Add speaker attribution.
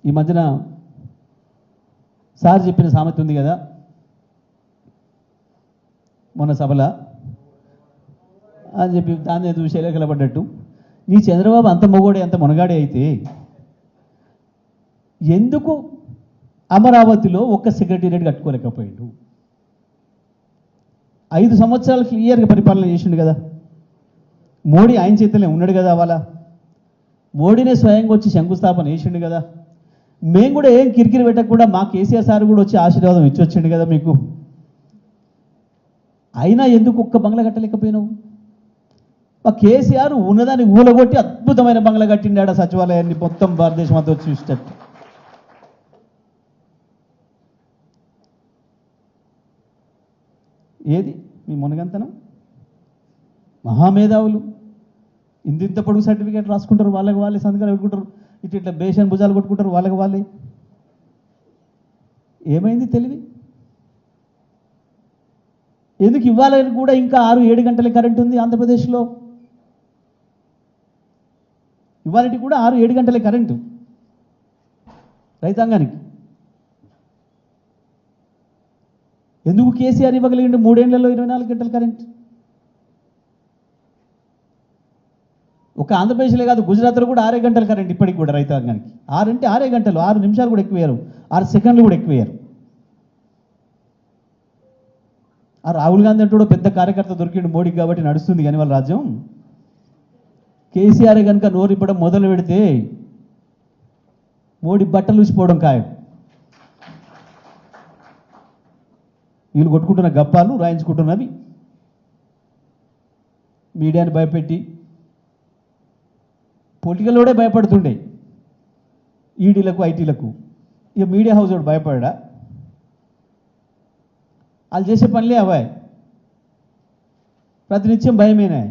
Speaker 1: ఈ మధ్యన సార్ చెప్పిన సామెత ఉంది కదా మొన్న సభలో అని చెప్పి దాన్ని చూసి ఎలకలబడ్డట్టు, నీ చంద్రబాబు అంత మొగోడే అంత మునగాడే అయితే ఎందుకు అమరావతిలో ఒక్క సెక్రటేరియట్ కట్టుకోలేకపోయాడు? 5 సంవత్సరాలు క్లియర్గా పరిపాలన చేసిండు కదా. మోడీ ఆయన చేతిలో ఉన్నాడు కదా. అవాళ మోడీనే స్వయంగా వచ్చి శంకుస్థాపన చేసిండు కదా. మేము కూడా ఏం కిరికిరి పెట్టకుండా మా కేసీఆర్ సార్ కూడా వచ్చి ఆశీర్వాదం ఇచ్చి వచ్చిండు కదా మీకు. అయినా ఎందుకు ఒక్క బంగ్లా కట్టలేకపోయినావు? మా కేసీఆర్ ఉన్నదాన్ని ఊలగొట్టి అద్భుతమైన బంగ్లా కట్టిండాడు సచివాలయాన్ని మొత్తం భారతదేశం అంతా వచ్చి చూసేటట్టు. ఏది మీ మునగంతనం? మహామేధావులు ఇంత పొడుగు సర్టిఫికేట్ రాసుకుంటారు, వాళ్ళకి వాళ్ళే సంతకాలు పెట్టుకుంటారు, ఇట్లా బేషన్ భుజాలు కొట్టుకుంటారు వాళ్ళకి వాళ్ళే. ఏమైంది తెలివి? ఎందుకు ఇవ్వాలని కూడా ఇంకా 6-7 గంటల కరెంట్ ఉంది ఆంధ్రప్రదేశ్లో. ఇవాళకి కూడా 6-7 గంటల కరెంటు రైతాంగానికి. ఎందుకు కేసీఆర్ ఇవ్వగలిగిండు 3 ఏళ్లలో 24 గంటల కరెంట్? ఒక ఆంధ్రప్రదేశ్లే కాదు, గుజరాత్లో కూడా 6 గంటల కరెంట్ ఇప్పటికి కూడా రైతాంగానికి. 6 అంటే 6 గంటలు, 6 నిమిషాలు కూడా ఎక్కువేయరు, 6 సెకండ్లు కూడా ఎక్కువేయరు. ఆ రాహుల్ గాంధీ అంటూ పెద్ద కార్యకర్త దొరికిండు మోడీకి కాబట్టి నడుస్తుంది కానీ వాళ్ళ రాజ్యం. కేసీఆర్ కనుక నోరిప్పడం మొదలు పెడితే మోడీ బట్టలు ఊసిపోవడం ఖాయం. వీళ్ళు కొట్టుకుంటున్న గప్పాలు రాయించుకుంటున్నవి మీడియాని భయపెట్టి, పొలిటికల్లోడే భయపడుతుండే ఈడీలకు ఐటీలకు. ఇక మీడియా హౌస్ వాడు భయపడా? వాళ్ళు చేసే పనులే అవాయ్, ప్రతినిత్యం భయమేనా?